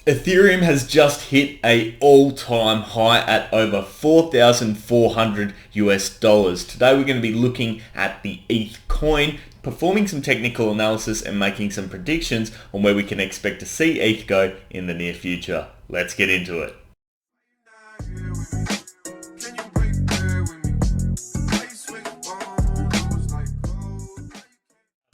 Ethereum has just hit a all-time high at over 4,400 US dollars. Today we're going to be looking at the ETH coin, performing some technical analysis and making some predictions on where we can expect to see ETH go in the near future. Let's get into it.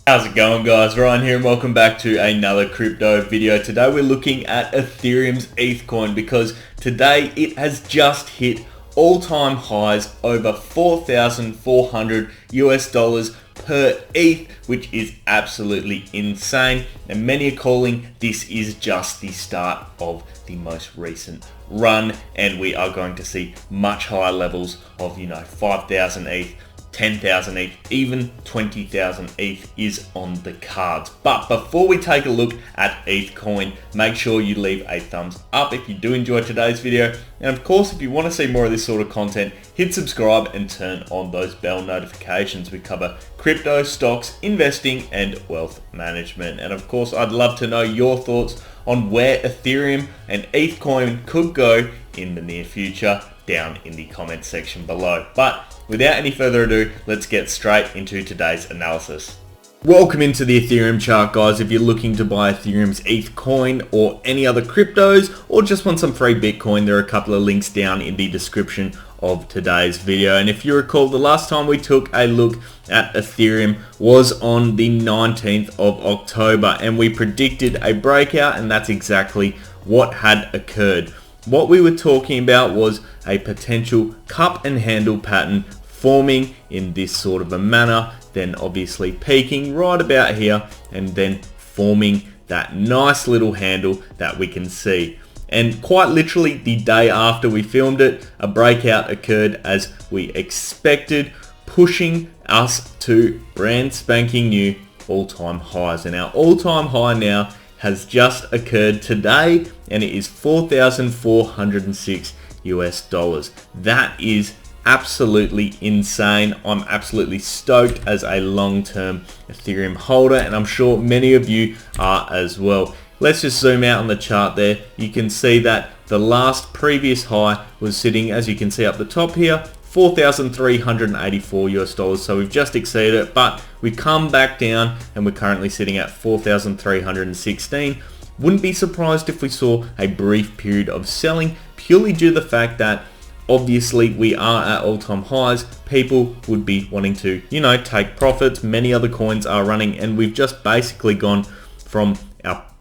How's it going, guys? Ryan here and welcome back to another crypto video. Today we're looking at Ethereum's ETH coin because today it has just hit all-time highs over 4,400 US dollars per ETH, which is absolutely insane, and many are calling this is just the start of the most recent run, and we are going to see much higher levels of 5,000 ETH, 10,000 ETH, even 20,000 ETH is on the cards. But before we take a look at ETH coin, make sure you leave a thumbs up if you do enjoy today's video. And of course, if you want to see more of this sort of content, hit subscribe and turn on those bell notifications. We cover crypto, stocks, investing, and wealth management. And of course, I'd love to know your thoughts on where Ethereum and ETH coin could go in the near future down in the comments section below. But without any further ado, let's get straight into today's analysis. Welcome into the Ethereum chart, guys. If you're looking to buy Ethereum's ETH coin or any other cryptos, or just want some free Bitcoin, there are a couple of links down in the description of today's video. And if you recall, the last time we took a look at Ethereum was on the 19th of October, and we predicted a breakout, and that's exactly what had occurred. What we were talking about was a potential cup and handle pattern forming in this sort of a manner, then obviously peaking right about here and then forming that nice little handle that we can see. And quite literally the day after we filmed it, a breakout occurred as we expected, pushing us to brand spanking new all-time highs. And our all-time high now has just occurred today, and it is 4,406 US dollars. That is absolutely insane. I'm absolutely stoked as a long-term Ethereum holder, and I'm sure many of you are as well. Let's just zoom out on the chart there. You can see that the last previous high was sitting, as you can see up the top here, 4,384 US dollars. So we've just exceeded it, but we come back down and we're currently sitting at 4,316. Wouldn't be surprised if we saw a brief period of selling, purely due to the fact that obviously we are at all-time highs. People would be wanting to, take profits. Many other coins are running, and we've just basically gone from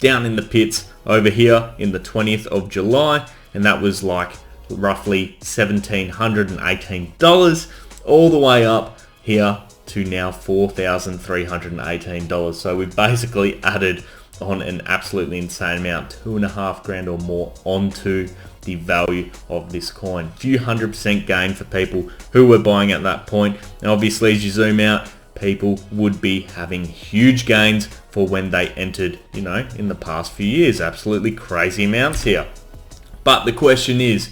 down in the pits over here in the 20th of July, and that was like roughly $1,718 all the way up here to now $4,318. So we've basically added on an absolutely insane amount, $2,500 or more onto the value of this coin. Few 100% gain for people who were buying at that point. And obviously, as you zoom out, people would be having huge gains for when they entered, in the past few years. Absolutely crazy amounts here. But the question is,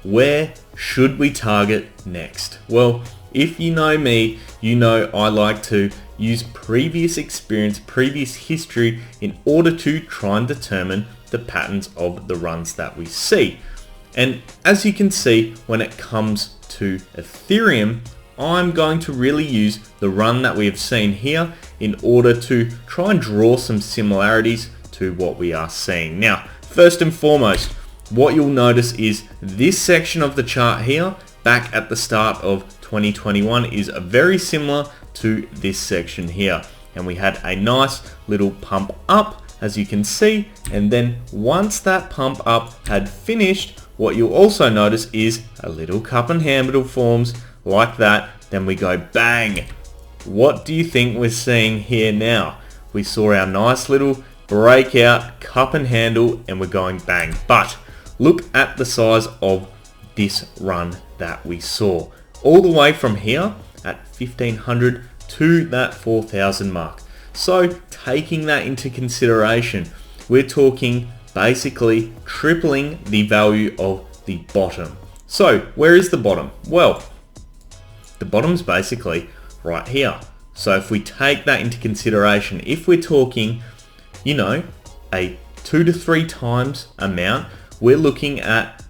where should we target next? Well, if you know me, I like to use previous experience, previous history in order to try and determine the patterns of the runs that we see. And as you can see, when it comes to Ethereum, I'm going to really use the run that we have seen here in order to try and draw some similarities to what we are seeing. Now, first and foremost, what you'll notice is this section of the chart here, back at the start of 2021, is very similar to this section here. And we had a nice little pump up, as you can see. And then once that pump up had finished, what you'll also notice is a little cup and handle forms like that. Then we go bang. What do you think we're seeing here now? We saw our nice little breakout cup and handle, and we're going bang. But look at the size of this run that we saw. All the way from here at 1,500 to that 4,000 mark. So taking that into consideration, we're talking basically tripling the value of the bottom. So where is the bottom? Well, the bottom's basically right here. So if we take that into consideration, if we're talking, a 2 to 3 times amount, we're looking at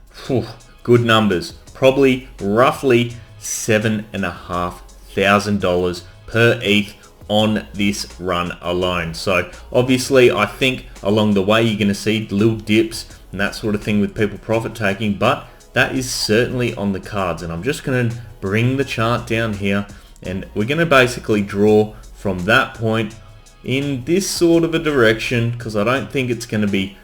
good numbers, probably roughly $7,500 per ETH on this run alone. So obviously I think along the way you're going to see little dips and that sort of thing with people profit taking, but that is certainly on the cards. And I'm just going to bring the chart down here, and we're going to basically draw from that point in this sort of a direction, because I don't think it's going to be,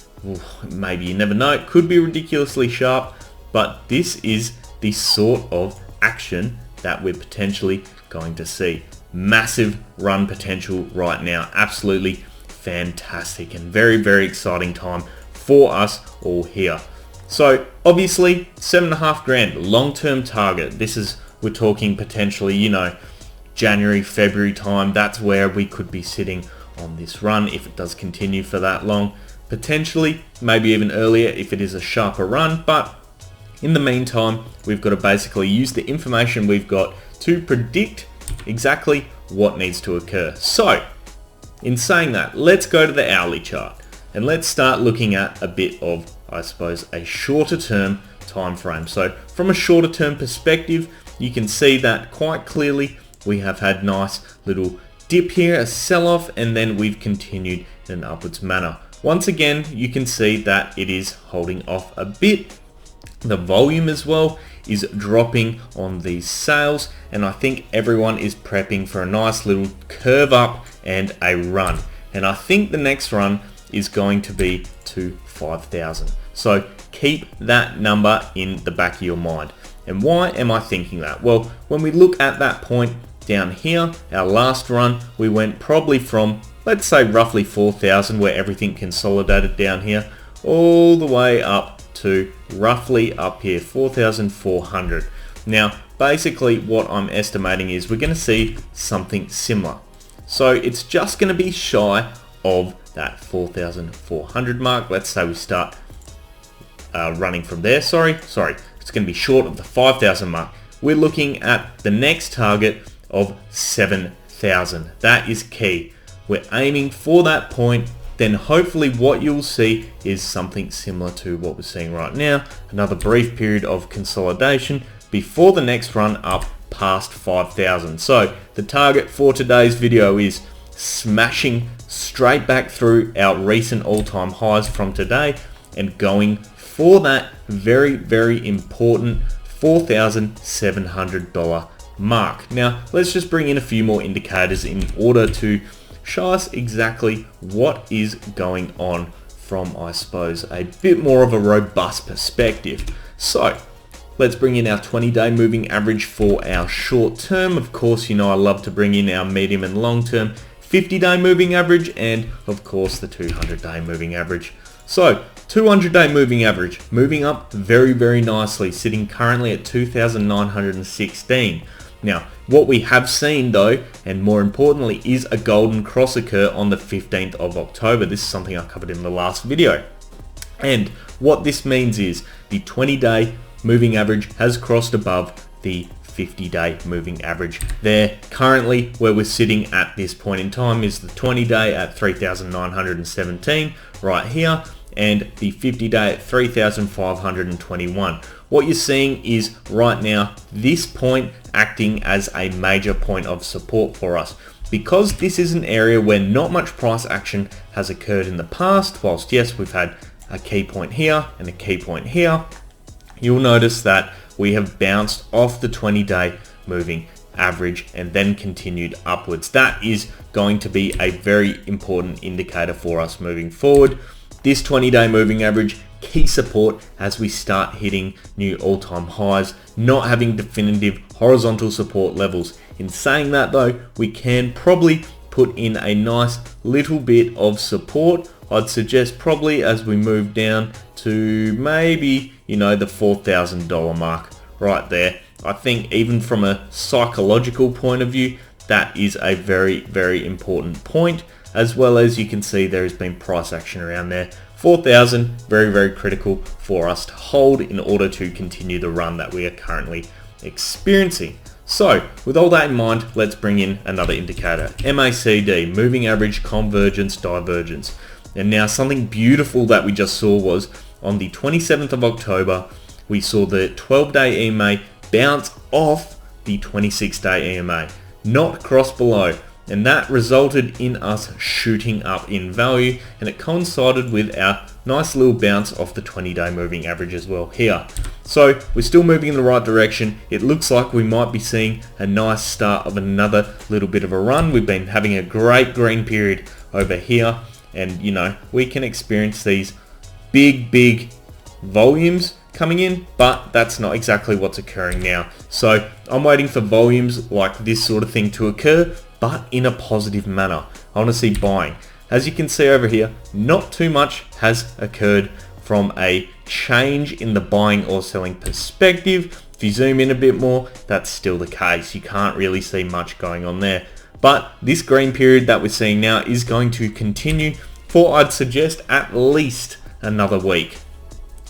maybe, you never know, it could be ridiculously sharp, but this is the sort of action that we're potentially going to see. Massive run potential right now, absolutely fantastic, and very, very exciting time for us all here. So obviously 7.5 grand long-term target. This is, we're talking potentially, you know, January, February time. That's where we could be sitting on this run if it does continue for that long. Potentially maybe even earlier if it is a sharper run, but in the meantime we've got to basically use the information we've got to predict exactly what needs to occur. So in saying that, let's go to the hourly chart and let's start looking at a bit of, I suppose, a shorter term time frame. So from a shorter term perspective, you can see that quite clearly we have had nice little dip here, a sell-off, and then we've continued in an upwards manner. Once again, you can see that it is holding off a bit. The volume as well is dropping on these sales, and I think everyone is prepping for a nice little curve up and a run. And I think the next run is going to be to 5,000. So keep that number in the back of your mind. And why am I thinking that? Well, when we look at that point down here, our last run, we went probably from, let's say, roughly 4,000, where everything consolidated down here, all the way up to roughly up here, 4,400. Now, basically what I'm estimating is we're going to see something similar. So it's just going to be shy of that 4,400 mark. Let's say we start running from there. Sorry, it's going to be short of the 5,000 mark. We're looking at the next target of 7,000. That is key. We're aiming for that point. Then hopefully what you'll see is something similar to what we're seeing right now. Another brief period of consolidation before the next run up past 5,000. So the target for today's video is smashing straight back through our recent all-time highs from today and going for that very, very important $4,700 mark. Now let's just bring in a few more indicators in order to show us exactly what is going on from, I suppose, a bit more of a robust perspective. So let's bring in our 20-day moving average for our short term. Of course, you know I love to bring in our medium and long term 50-day moving average, and of course the 200-day moving average. So 200-day moving average moving up very, very nicely, sitting currently at 2,916. Now, what we have seen though, and more importantly, is a golden cross occur on the 15th of October. This is something I covered in the last video. And what this means is the 20-day moving average has crossed above the 50-day moving average. There, currently, where we're sitting at this point in time is the 20-day at 3,917 right here, and the 50-day at 3,521. What you're seeing is right now this point acting as a major point of support for us, because this is an area where not much price action has occurred in the past. Whilst yes, we've had a key point here and a key point here, you'll notice that we have bounced off the 20-day moving average and then continued upwards. That is going to be a very important indicator for us moving forward. This 20-day moving average, key support as we start hitting new all-time highs, not having definitive horizontal support levels. In saying that though, we can probably put in a nice little bit of support. I'd suggest probably as we move down to maybe, you know, the $4,000 mark right there. I think even from a psychological point of view, that is a very, very important point. As well as you can see there has been price action around there. 4,000, very, very critical for us to hold in order to continue the run that we are currently experiencing. So with all that in mind, let's bring in another indicator, MACD, moving average convergence divergence. And now something beautiful that we just saw was on the 27th of October, we saw the 12-day EMA bounce off the 26-day EMA, not cross below. And that resulted in us shooting up in value, and it coincided with our nice little bounce off the 20-day moving average as well here. So we're still moving in the right direction. It looks like we might be seeing a nice start of another little bit of a run. We've been having a great green period over here, and you know, we can experience these big volumes coming in, but that's not exactly what's occurring now. So I'm waiting for volumes like this sort of thing to occur, but in a positive manner. I want to see buying. As you can see over here, not too much has occurred from a change in the buying or selling perspective. If you zoom in a bit more, that's still the case. You can't really see much going on there. But this green period that we're seeing now is going to continue for, I'd suggest, at least another week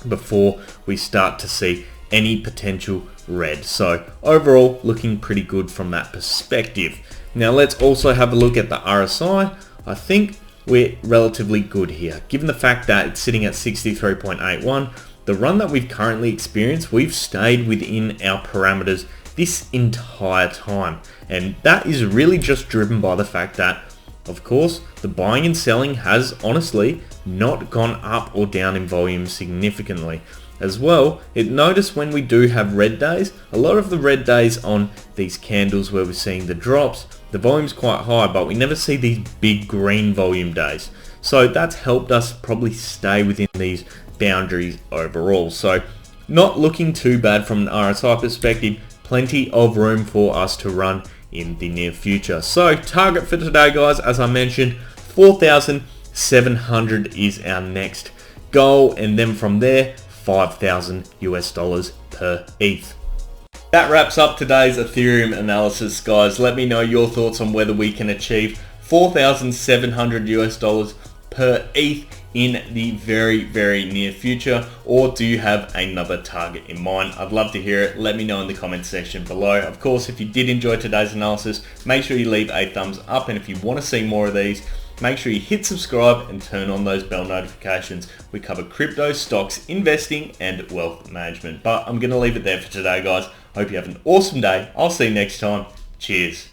before we start to see any potential red. So overall, looking pretty good from that perspective. Now let's also have a look at the RSI. I think we're relatively good here. Given the fact that it's sitting at 63.81, the run that we've currently experienced, we've stayed within our parameters this entire time. And that is really just driven by the fact that, of course, the buying and selling has honestly not gone up or down in volume significantly. As well, notice when we do have red days, a lot of the red days on these candles where we're seeing the drops, the volume's quite high, but we never see these big green volume days. So that's helped us probably stay within these boundaries overall. So not looking too bad from an RSI perspective, plenty of room for us to run in the near future. So target for today, guys, as I mentioned, 4,700 is our next goal, and then from there, 5,000 US dollars per ETH. That wraps up today's Ethereum analysis, guys. Let me know your thoughts on whether we can achieve 4,700 US dollars per ETH in the very near future, or do you have another target in mind? I'd love to hear it. Let me know in the comment section below. Of course, if you did enjoy today's analysis, make sure you leave a thumbs up, and if you want to see more of these, make sure you hit subscribe and turn on those bell notifications. We cover crypto, stocks, investing, and wealth management. But I'm going to leave it there for today, guys. Hope you have an awesome day. I'll see you next time. Cheers.